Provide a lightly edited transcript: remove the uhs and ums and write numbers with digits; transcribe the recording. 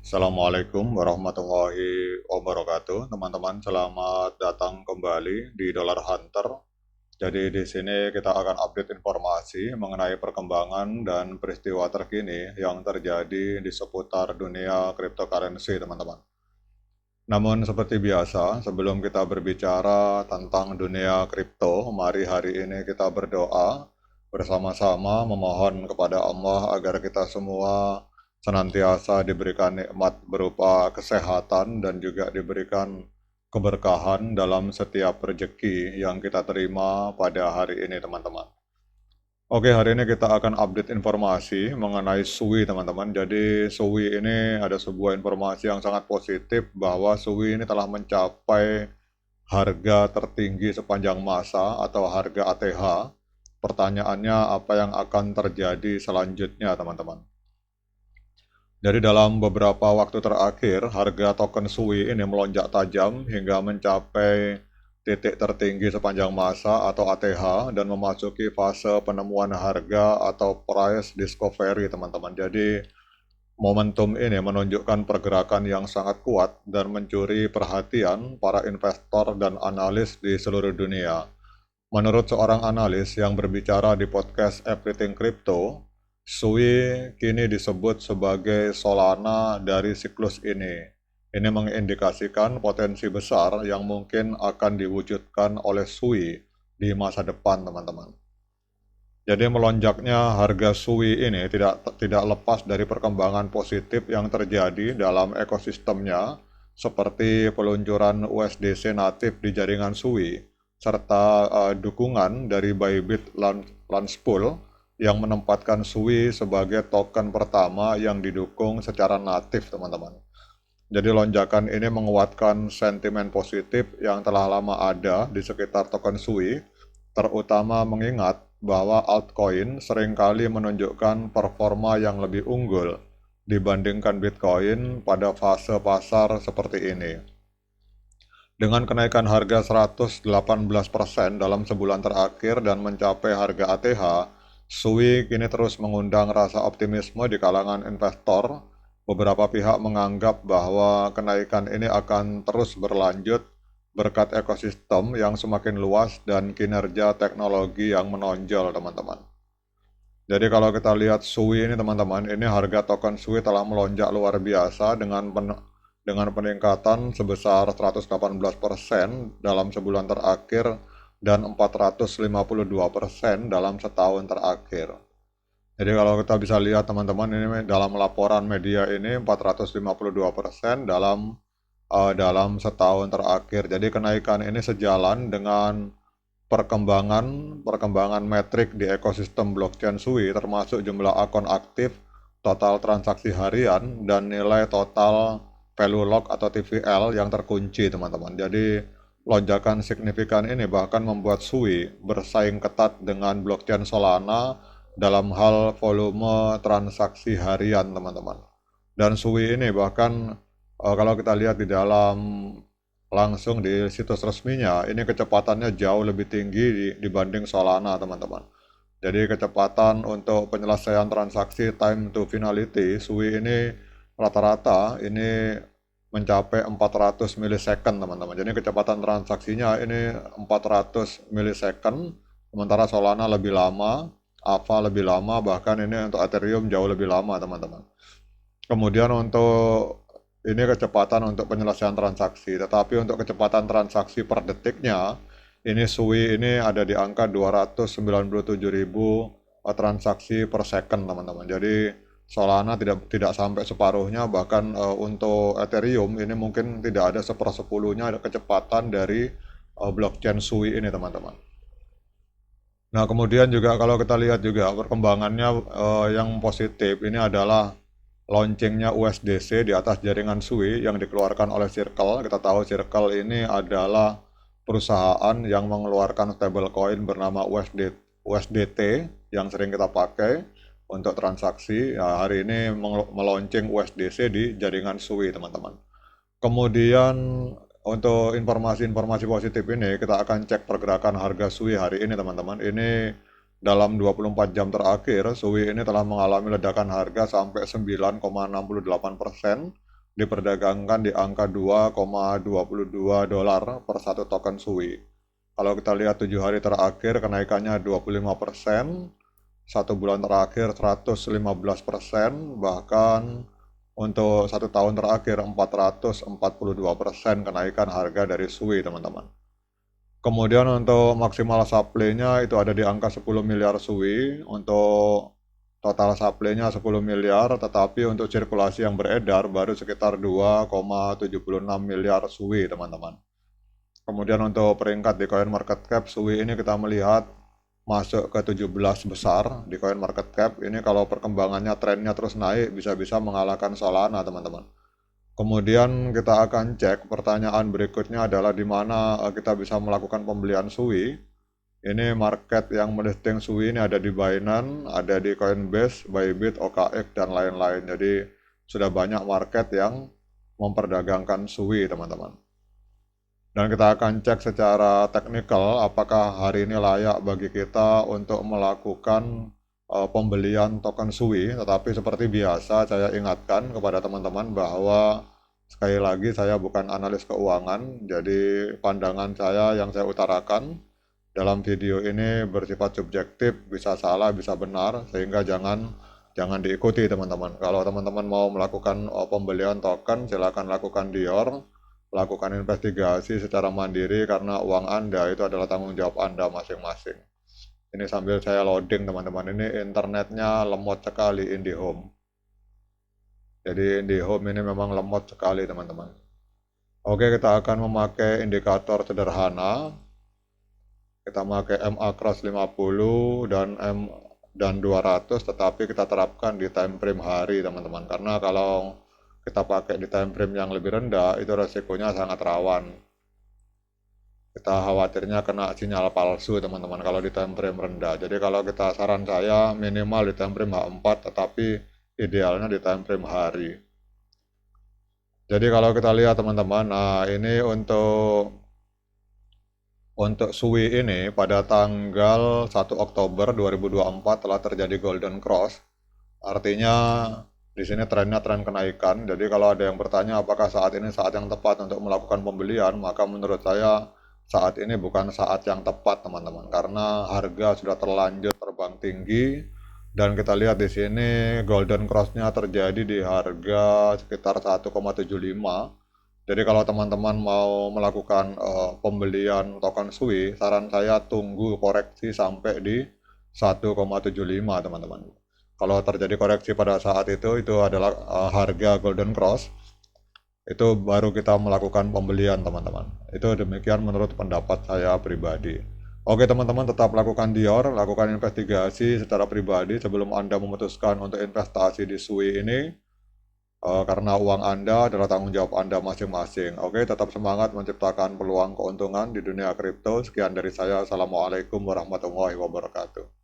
Assalamualaikum warahmatullahi wabarakatuh, teman-teman. Selamat datang kembali di Dollar Hunter. Jadi di sini kita akan update informasi mengenai perkembangan dan peristiwa terkini yang terjadi di seputar dunia cryptocurrency, teman-teman. Namun seperti biasa, sebelum kita berbicara tentang dunia kripto, mari hari ini kita berdoa bersama-sama memohon kepada Allah agar kita semua senantiasa diberikan nikmat berupa kesehatan dan juga diberikan keberkahan dalam setiap rezeki yang kita terima pada hari ini, teman-teman. Oke, hari ini kita akan update informasi mengenai SUI, teman-teman. Jadi, SUI ini ada sebuah informasi yang sangat positif bahwa SUI ini telah mencapai harga tertinggi sepanjang masa atau harga ATH. Pertanyaannya, apa yang akan terjadi selanjutnya, teman-teman? Jadi dalam beberapa waktu terakhir, harga token SUI ini melonjak tajam hingga mencapai titik tertinggi sepanjang masa atau ATH dan memasuki fase penemuan harga atau price discovery, teman-teman. Jadi momentum ini menunjukkan pergerakan yang sangat kuat dan mencuri perhatian para investor dan analis di seluruh dunia. Menurut seorang analis yang berbicara di podcast Everything Crypto, SUI kini disebut sebagai Solana dari siklus ini. Ini mengindikasikan potensi besar yang mungkin akan diwujudkan oleh SUI di masa depan, teman-teman. Jadi melonjaknya harga SUI ini tidak lepas dari perkembangan positif yang terjadi dalam ekosistemnya, seperti peluncuran USDC natif di jaringan SUI, serta dukungan dari Bybit Launchpool yang menempatkan SUI sebagai token pertama yang didukung secara natif, teman-teman. Jadi lonjakan ini menguatkan sentimen positif yang telah lama ada di sekitar token SUI, terutama mengingat bahwa altcoin seringkali menunjukkan performa yang lebih unggul dibandingkan Bitcoin pada fase pasar seperti ini. Dengan kenaikan harga 118% dalam sebulan terakhir dan mencapai harga ATH, SUI kini terus mengundang rasa optimisme di kalangan investor. Beberapa pihak menganggap bahwa kenaikan ini akan terus berlanjut berkat ekosistem yang semakin luas dan kinerja teknologi yang menonjol, teman-teman. Jadi kalau kita lihat SUI ini, teman-teman, ini harga token SUI telah melonjak luar biasa dengan peningkatan sebesar 118% dalam sebulan terakhir dan 452% dalam setahun terakhir. Jadi kalau kita bisa lihat, teman-teman, ini dalam laporan media ini 452% dalam setahun terakhir. Jadi kenaikan ini sejalan dengan perkembangan metrik di ekosistem blockchain SUI, termasuk jumlah akun aktif, total transaksi harian, dan nilai total value lock atau TVL yang terkunci, teman-teman. Jadi lonjakan signifikan ini bahkan membuat SUI bersaing ketat dengan blockchain Solana dalam hal volume transaksi harian, teman-teman. Dan SUI ini bahkan kalau kita lihat di dalam langsung di situs resminya, ini kecepatannya jauh lebih tinggi dibanding Solana, teman-teman. Jadi kecepatan untuk penyelesaian transaksi time to finality, SUI ini rata-rata ini mencapai 400 millisecond, teman-teman. Jadi kecepatan transaksinya ini 400 millisecond, sementara Solana lebih lama, Ava lebih lama, bahkan ini untuk Ethereum jauh lebih lama, teman-teman. Kemudian untuk ini kecepatan untuk penyelesaian transaksi, tetapi untuk kecepatan transaksi per detiknya, ini SUI ini ada di angka 297.000 transaksi per second, teman-teman. Jadi Solana tidak sampai separuhnya, bahkan untuk Ethereum ini mungkin tidak ada sepersepuluhnya ada kecepatan dari blockchain SUI ini, teman-teman. Nah, kemudian juga kalau kita lihat juga perkembangannya yang positif ini adalah launchingnya USDC di atas jaringan SUI yang dikeluarkan oleh Circle. Kita tahu Circle ini adalah perusahaan yang mengeluarkan stablecoin bernama USDT yang sering kita pakai untuk transaksi. Ya, hari ini meluncing USDC di jaringan SUI, teman-teman. Kemudian untuk informasi-informasi positif ini, kita akan cek pergerakan harga SUI hari ini, teman-teman. Ini dalam 24 jam terakhir, SUI ini telah mengalami ledakan harga sampai 9,68%, diperdagangkan di angka 2,22 dolar per satu token SUI. Kalau kita lihat 7 hari terakhir kenaikannya 25%, satu bulan terakhir 115%, bahkan untuk satu tahun terakhir 442% kenaikan harga dari SUI, teman-teman. Kemudian untuk maksimal supply-nya itu ada di angka 10 miliar SUI, untuk total supply-nya 10 miliar, tetapi untuk sirkulasi yang beredar baru sekitar 2,76 miliar SUI, teman-teman. Kemudian untuk peringkat di Coin Market Cap, SUI ini kita melihat masuk ke 17 besar di Coin Market Cap. Ini kalau perkembangannya trennya terus naik bisa-bisa mengalahkan Solana, teman-teman. Kemudian kita akan cek pertanyaan berikutnya adalah di mana kita bisa melakukan pembelian SUI. Ini market yang melisting SUI ini ada di Binance, ada di Coinbase, Bybit, OKX, dan lain-lain. Jadi sudah banyak market yang memperdagangkan SUI, teman-teman. Dan kita akan cek secara teknikal apakah hari ini layak bagi kita untuk melakukan pembelian token SUI. Tetapi seperti biasa saya ingatkan kepada teman-teman bahwa sekali lagi saya bukan analis keuangan, jadi pandangan saya yang saya utarakan dalam video ini bersifat subjektif, bisa salah, bisa benar, sehingga jangan diikuti, teman-teman. Kalau teman-teman mau melakukan pembelian token, silakan lakukan Dior, lakukan investigasi secara mandiri karena uang Anda itu adalah tanggung jawab Anda masing-masing. Ini sambil saya loading, teman-teman. Ini internetnya lemot sekali IndiHome. Jadi IndiHome ini memang lemot sekali, teman-teman. Oke, kita akan memakai indikator sederhana. Kita pakai MA cross 50 dan 200, tetapi kita terapkan di time frame hari, teman-teman. Karena kalau kita pakai di time frame yang lebih rendah, itu resikonya sangat rawan. Kita khawatirnya kena sinyal palsu, teman-teman, kalau di time frame rendah. Jadi kalau kita, saran saya minimal di time frame H4, tetapi idealnya di time frame hari. Jadi kalau kita lihat, teman-teman, nah ini untuk SUI ini pada tanggal 1 Oktober 2024 telah terjadi golden cross. Artinya di sini trennya tren kenaikan. Jadi kalau ada yang bertanya apakah saat ini saat yang tepat untuk melakukan pembelian, maka menurut saya saat ini bukan saat yang tepat, teman-teman, karena harga sudah terlanjur terbang tinggi dan kita lihat di sini golden cross-nya terjadi di harga sekitar 1,75. Jadi kalau teman-teman mau melakukan pembelian token SUI, saran saya tunggu koreksi sampai di 1,75, teman-teman. Kalau terjadi koreksi pada saat itu adalah harga golden cross, itu baru kita melakukan pembelian, teman-teman. Itu demikian menurut pendapat saya pribadi. Oke, teman-teman, tetap lakukan Dior, lakukan investigasi secara pribadi sebelum Anda memutuskan untuk investasi di SUI ini, karena uang Anda adalah tanggung jawab Anda masing-masing. Oke, tetap semangat menciptakan peluang keuntungan di dunia kripto. Sekian dari saya. Assalamualaikum warahmatullahi wabarakatuh.